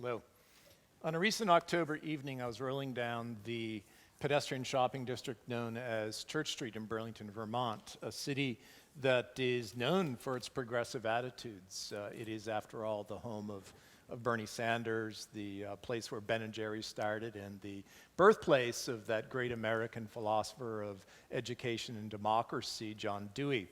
Hello. On a recent October evening, I was rolling down the pedestrian shopping district known as Church Street in Burlington, Vermont, a city that is known for its progressive attitudes. It is, after all, the home of Bernie Sanders, the place where Ben and Jerry started, and the birthplace of that great American philosopher of education and democracy, John Dewey.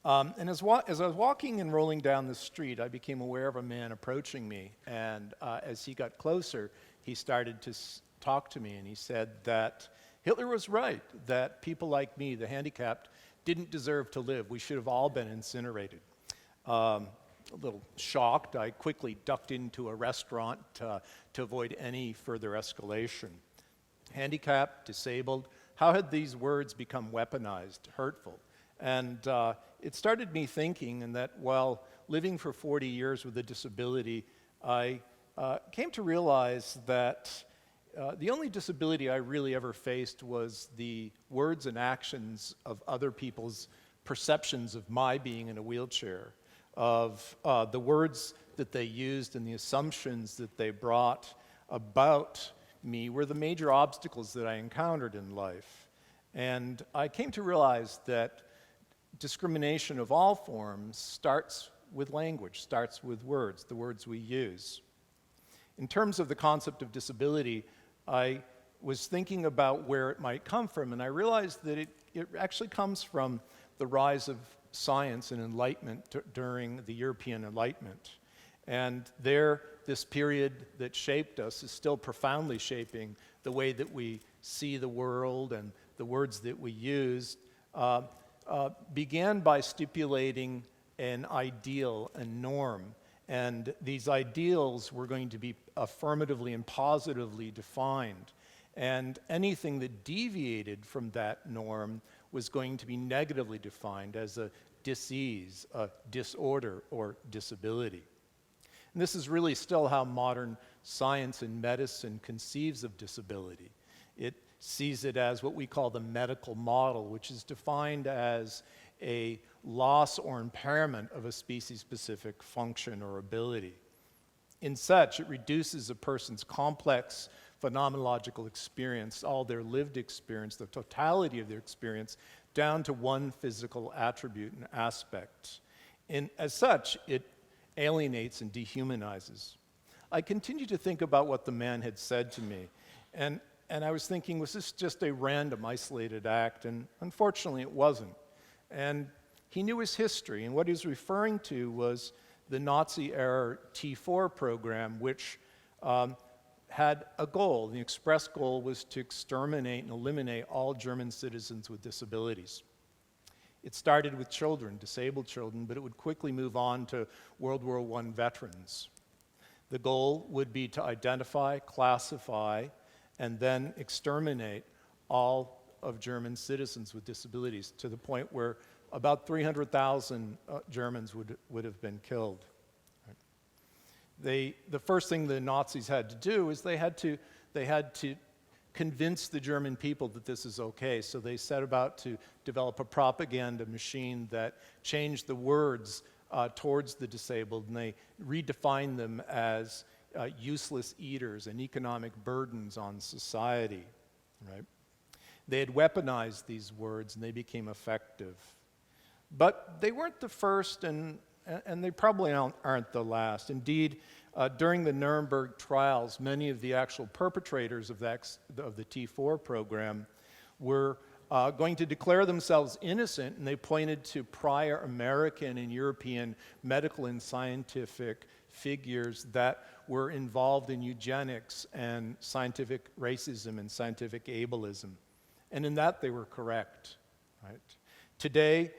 And as I was walking and rolling down the street, I became aware of a man approaching me, and as he got closer, he started to talk to me, and he said that Hitler was right, that people like me, the handicapped, didn't deserve to live. We should have all been incinerated. A little shocked, I quickly ducked into a restaurant to avoid any further escalation. Handicapped, disabled, how had these words become weaponized, hurtful? And it started me thinking, and that while living for 40 years with a disability, I came to realize that the only disability I really ever faced was the words and actions of other people's perceptions of my being in a wheelchair, of the words that they used and the assumptions that they brought about me were the major obstacles that I encountered in life. And I came to realize that discrimination of all forms starts with language, starts with words, the words we use. In terms of the concept of disability, I was thinking about where it might come from, and I realized that it actually comes from the rise of science and enlightenment during the European Enlightenment. And this period that shaped us is still profoundly shaping the way that we see the world, and the words that we use began by stipulating an ideal, a norm. And these ideals were going to be affirmatively and positively defined. And anything that deviated from that norm was going to be negatively defined as a dis-ease, a disorder, or disability. And this is really still how modern science and medicine conceives of disability. It sees it as what we call the medical model, which is defined as a loss or impairment of a species-specific function or ability. In such, it reduces a person's complex phenomenological experience, all their lived experience, the totality of their experience, down to one physical attribute and aspect. And as such, it alienates and dehumanizes. I continued to think about what the man had said to me, and I was thinking, was this just a random, isolated act? And unfortunately, it wasn't. And he knew his history, and what he was referring to was the Nazi-era T4 program, which had a goal. The express goal was to exterminate and eliminate all German citizens with disabilities. It started with children, disabled children, but it would quickly move on to World War I veterans. The goal would be to identify, classify, and then exterminate all of German citizens with disabilities, to the point where about 300,000 Germans would have been killed. The first thing the Nazis had to do is they had to convince the German people that this is okay. So they set about to develop a propaganda machine that changed the words towards the disabled, and they redefined them as useless eaters and economic burdens on society, right? They had weaponized these words, and they became effective. But they weren't the first, and they probably aren't the last. Indeed, during the Nuremberg trials, many of the actual perpetrators of the T4 program were going to declare themselves innocent, and they pointed to prior American and European medical and scientific figures that were involved in eugenics and scientific racism and scientific ableism. And in that, they were correct. Right? Today,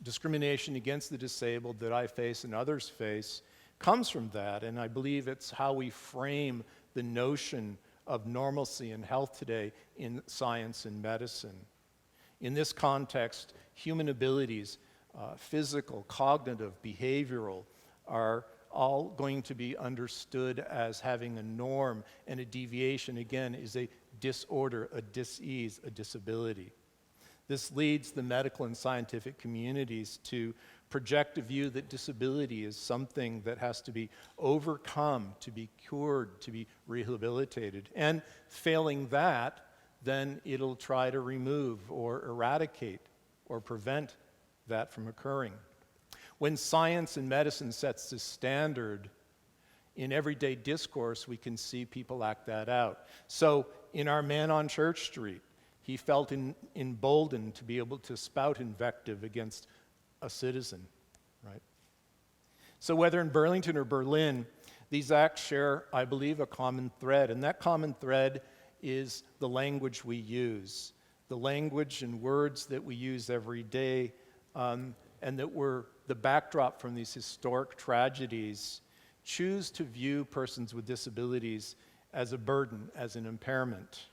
discrimination against the disabled that I face and others face comes from that, and I believe it's how we frame the notion of normalcy and health today in science and medicine. In this context, human abilities, physical, cognitive, behavioral, are all going to be understood as having a norm, and a deviation, again, is a disorder, a dis-ease, a disability. This leads the medical and scientific communities to project a view that disability is something that has to be overcome, to be cured, to be rehabilitated. And failing that, then it'll try to remove or eradicate or prevent that from occurring. When science and medicine sets the standard, in everyday discourse, we can see people act that out. So in our man on Church Street, he felt emboldened to be able to spout invective against a citizen, right? So whether in Burlington or Berlin, these acts share, I believe, a common thread, and that common thread is the language we use, the language and words that we use every day, and that were the backdrop from these historic tragedies, choose to view persons with disabilities as a burden, as an impairment.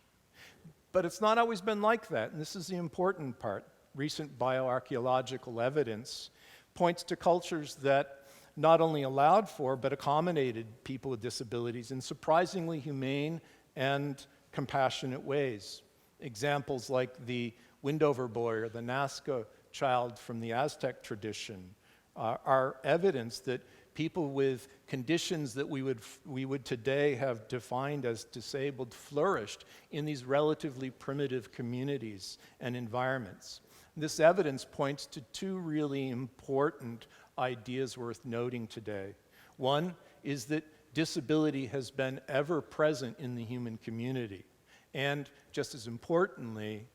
But it's not always been like that, and this is the important part. Recent bioarchaeological evidence points to cultures that not only allowed for, but accommodated people with disabilities in surprisingly humane and compassionate ways. Examples like the Windover boy or the Nazca child from the Aztec tradition are evidence that people with conditions that we would today have defined as disabled flourished in these relatively primitive communities and environments. This evidence points to two really important ideas worth noting today. One is that disability has been ever present in the human community. And just as importantly,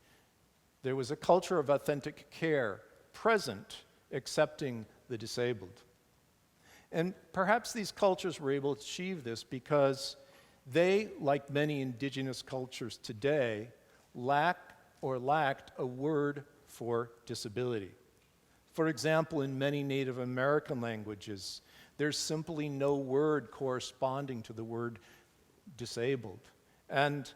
there was a culture of authentic care present, accepting the disabled. And perhaps these cultures were able to achieve this because they, like many indigenous cultures today, lacked a word for disability. For example, in many Native American languages, there's simply no word corresponding to the word disabled. And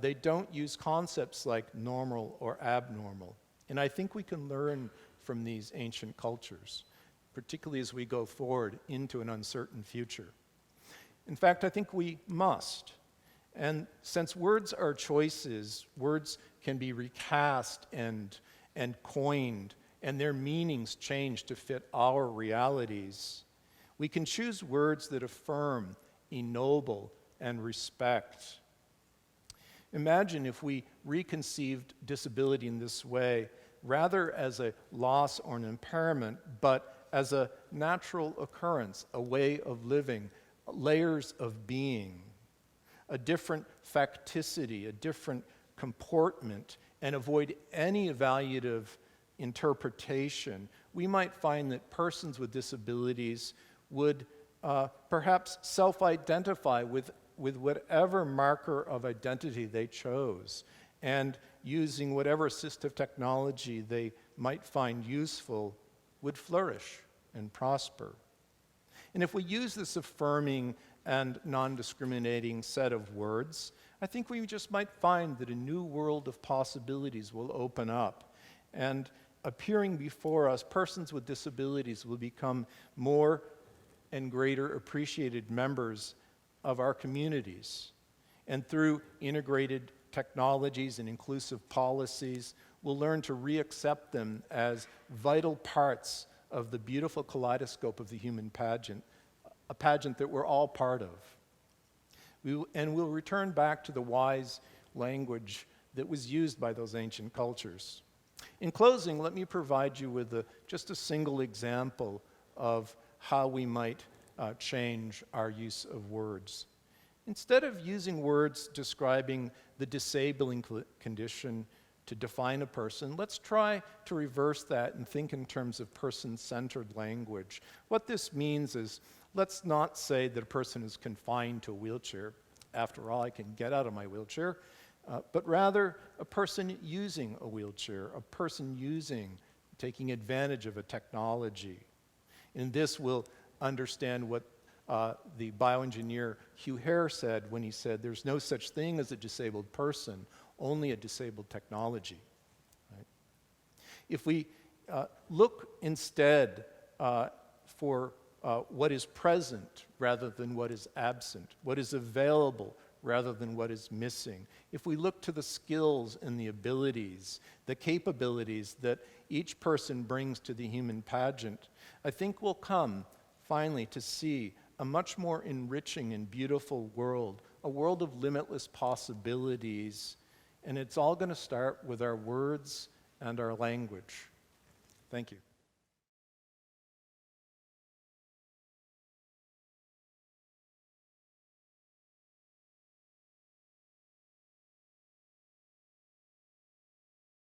they don't use concepts like normal or abnormal. And I think we can learn from these ancient cultures, particularly as we go forward into an uncertain future. In fact, I think we must. And since words are choices, words can be recast and coined, and their meanings change to fit our realities, we can choose words that affirm, ennoble, and respect. Imagine if we reconceived disability in this way, rather as a loss or an impairment, but as a natural occurrence, a way of living, layers of being, a different facticity, a different comportment, and avoid any evaluative interpretation, we might find that persons with disabilities would perhaps self-identify with whatever marker of identity they chose, and using whatever assistive technology they might find useful would flourish and prosper. And if we use this affirming and non-discriminating set of words, I think we just might find that a new world of possibilities will open up, and appearing before us, persons with disabilities will become more and greater appreciated members of our communities. And through integrated technologies and inclusive policies, we'll learn to re-accept them as vital parts of the beautiful kaleidoscope of the human pageant, a pageant that we're all part of. We'll return back to the wise language that was used by those ancient cultures. In closing, let me provide you with just a single example of how we might change our use of words. Instead of using words describing the disabling condition to define a person, let's try to reverse that and think in terms of person-centered language. What this means is, let's not say that a person is confined to a wheelchair. After all, I can get out of my wheelchair. But rather, a person using a wheelchair, a person taking advantage of a technology. In this, we'll understand what the bioengineer Hugh Hare said when he said, there's no such thing as a disabled person, only a disabled technology. Right? If we look instead for what is present rather than what is absent, what is available rather than what is missing, if we look to the skills and the abilities, the capabilities that each person brings to the human pageant, I think we'll come finally to see a much more enriching and beautiful world, a world of limitless possibilities, and it's all going to start with our words and our language. Thank you.